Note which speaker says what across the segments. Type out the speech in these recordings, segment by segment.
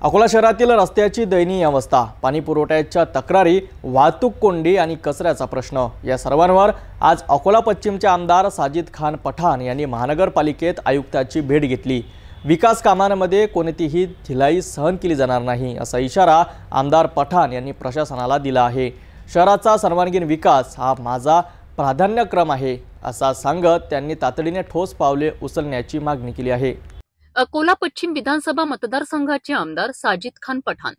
Speaker 1: अकोला शहरातील रस्त्याची दयनीय अवस्था, पाणी पुरवठ्याच्या तक्रारी, वाहतूक कोंडी आणि कचऱ्याचा प्रश्न या सर्वांवर आज अकोला पश्चिमचे आमदार साजिद खान पठाण यांनी महानगरपालिकेत आयुक्ताची भेट घेतली। विकास कामांमध्ये कोणतीही ढिलाई सहन केली जाणार नाही असा इशारा आमदार पठाण यांनी प्रशासनाला दिला आहे। शहराचा सर्वांगीण विकास हा माझा प्राधान्यक्रम आहे असा सांगत त्यांनी तातडीने ठोस पावले उचलण्याची मागणी केली आहे।
Speaker 2: अकोला पश्चिम विधानसभा मतदारसंघाचे आमदार साजिद खान पठाण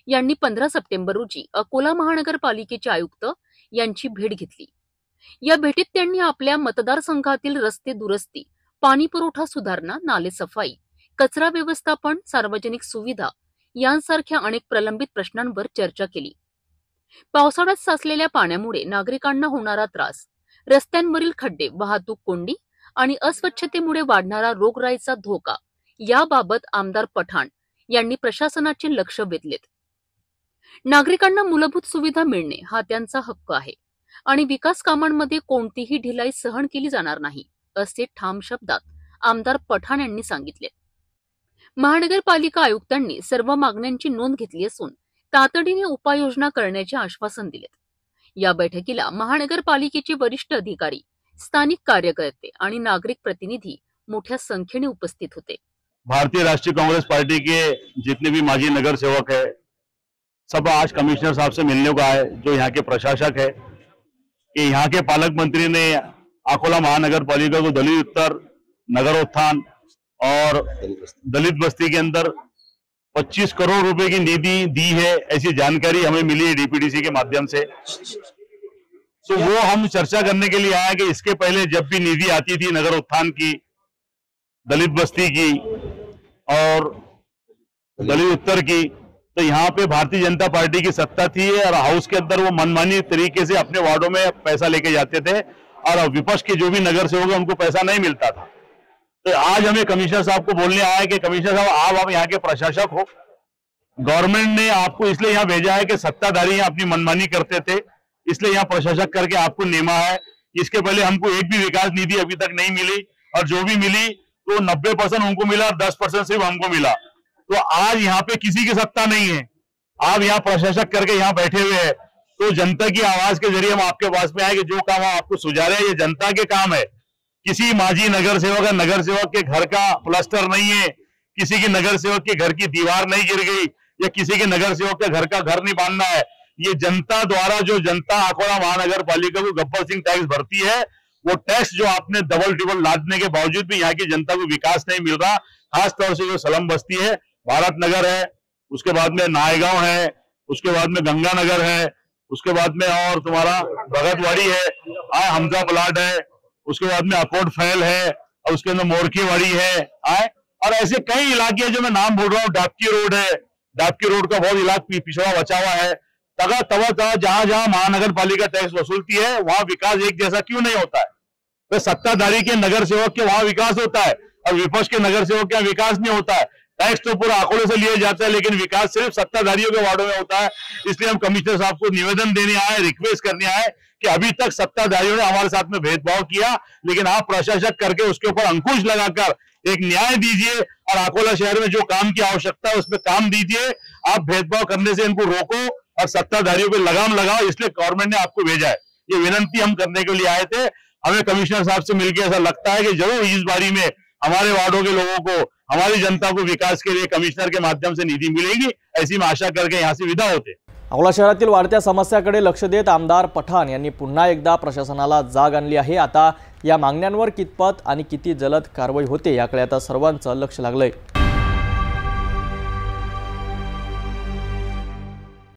Speaker 2: यांनी 15 सप्टेंबर रोजी अकोला महानगरपालिकेचे आयुक्त यांची भेट घेतली। या भेटीत त्यांनी आपल्या मतदारसंघातील रस्ते दुरुस्ती, पाणी पुरवठा सुधारणा, नाले सफाई, कचरा व्यवस्थापन, सार्वजनिक सुविधा यांसारख्या अनेक प्रलंबित प्रश्नांवर चर्चा केली। पावसाळ्यात साचलेल्या पाण्यामुळे नागरिकांना होणारा त्रास, रस्त्यांवरील खड्डे, वाहतूक कोंडी आणि अस्वच्छतेमुळे वाढणारा रोगराईचा धोका याबाबत आमदार पठाण यांनी प्रशासनाचे लक्ष वेधलेत। नागरिकांना मूलभूत सुविधा मिळणे हा त्यांचा हक्क आहे आणि विकास कामांमध्ये कोणतीही ढिलाई सहन केली जाणार नाही असे ठाम शब्दात आमदार पठाण यांनी सांगितले। महानगरपालिका आयुक्तांनी सर्व मागण्यांची नोंद घेतली असून तातडीने उपाययोजना करण्याचे आश्वासन दिले। या बैठकीला महानगरपालिकेचे वरिष्ठ अधिकारी, स्थानिक कार्यकर्ते आणि नागरिक प्रतिनिधी मोठ्या संख्येने उपस्थित होते।
Speaker 3: भारतीय राष्ट्रीय कांग्रेस पार्टी के जितने भी माजी नगर सेवक है, सब आज कमिश्नर साहब से मिलने को आए, जो यहाँ के प्रशासक है। कि यहाँ के पालक मंत्री ने अकोला महानगर पालिका को दलित उत्तर, नगरोत्थान और दलित बस्ती के अंदर 25 करोड़ रुपए की निधि दी है, ऐसी जानकारी हमें मिली है डीपीडीसी के माध्यम से। तो वो हम चर्चा करने के लिए आए कि इसके पहले जब भी निधि आती थी नगरोत्थान की, दलित बस्ती की और दलित उत्तर की, तो यहाँ पे भारतीय जनता पार्टी की सत्ता थी और हाउस के अंदर वो मनमानी तरीके से अपने वार्डों में पैसा लेके जाते थे और विपक्ष के जो भी नगर सेवक हैं उनको पैसा नहीं मिलता था। तो आज हमें कमिश्नर साहब को बोलने आया कि कमिश्नर साहब आप यहाँ के प्रशासक हो, गवर्नमेंट ने आपको इसलिए यहाँ भेजा है कि सत्ताधारी यहाँ अपनी मनमानी करते थे, इसलिए यहाँ प्रशासक करके आपको नेमा है। इसके पहले हमको एक भी विकास निधि अभी तक नहीं मिली और जो भी मिली तो 90% उनको मिला और 10% सिर्फ हमको मिला। तो आज यहाँ पे किसी की सत्ता नहीं है, आप यहाँ प्रशासक करके यहाँ बैठे हुए हैं। तो जनता की आवाज के जरिए हम आपके पास में आए कि जो काम हम आपको सुझा रहे हैं ये जनता के काम है। किसी माजी नगर सेवक या नगर सेवक के घर का प्लास्टर नहीं है, किसी के नगर सेवक के घर की दीवार नहीं गिर गई या किसी के नगर सेवक के घर का घर नहीं बांधना है। ये जनता द्वारा जो जनता अकोला महानगर पालिका को गब्बर सिंह टैक्स भरती है, वो टैक्स जो आपने डबल टिबल लादने के बावजूद भी यहाँ की जनता को विकास नहीं मिल रहा। खास तौर से जो सलम बस्ती है, भारत नगर है, उसके बाद में नायगांव है, उसके बाद में गंगा नगर है, उसके बाद में और तुम्हारा भगतवाड़ी है, हमजा प्लाट है, उसके बाद में अकोट फैल है और उसके अंदर मोरकीवाड़ी है, और ऐसे कई इलाके जो मैं नाम बोल रहा हूँ। डाबकी रोड है, डाबकी रोड का बहुत इलाका पिछड़ा बचा हुआ है। तवा जहां जहां महानगर पालिका टैक्स वसूलती है वहां विकास एक जैसा क्यों नहीं होता है? तो सत्ताधारी के नगर सेवक के वहां विकास होता है और विपक्ष के नगर सेवक के विकास नहीं होता है। टैक्स तो पूरा अकोले से लिया जाता है लेकिन विकास सिर्फ सत्ताधारियों के वार्डों में होता है। इसलिए हम कमिश्नर साहब को निवेदन देने आए, रिक्वेस्ट करने आए कि अभी तक सत्ताधारियों ने हमारे साथ में भेदभाव किया, लेकिन आप प्रशासक करके उसके ऊपर अंकुश लगाकर एक न्याय दीजिए और अकोला शहर में जो काम की आवश्यकता है उसमें काम दीजिए। आप भेदभाव करने से इनको रोको और सत्ताधारियों पे लगाम लगाओ, इसलिए गवर्नमेंट ने आपको भेजा है। ये विनंती हम करने के लिए आए थे। हमें कमिश्नर साहब से मिलकर ऐसा लगता है कि जरूर इस बारी में हमारे वार्डों के लोगों को, हमारी जनता को विकास के लिए कमिश्नर के माध्यम से निधि मिलेगी, ऐसी मैं आशा करके यहाँ से विदा होते।
Speaker 1: अकोला शहरातील वाढत्या समस्याकडे लक्ष देत आमदार पठाण यांनी पुन्हा एकदा प्रशासनाला जाग आणली आहे। आता या मागण्यांवर कितपत आणि किती जलद कारवाई होते याकडे आता सर्वांचं लक्ष लागलंय।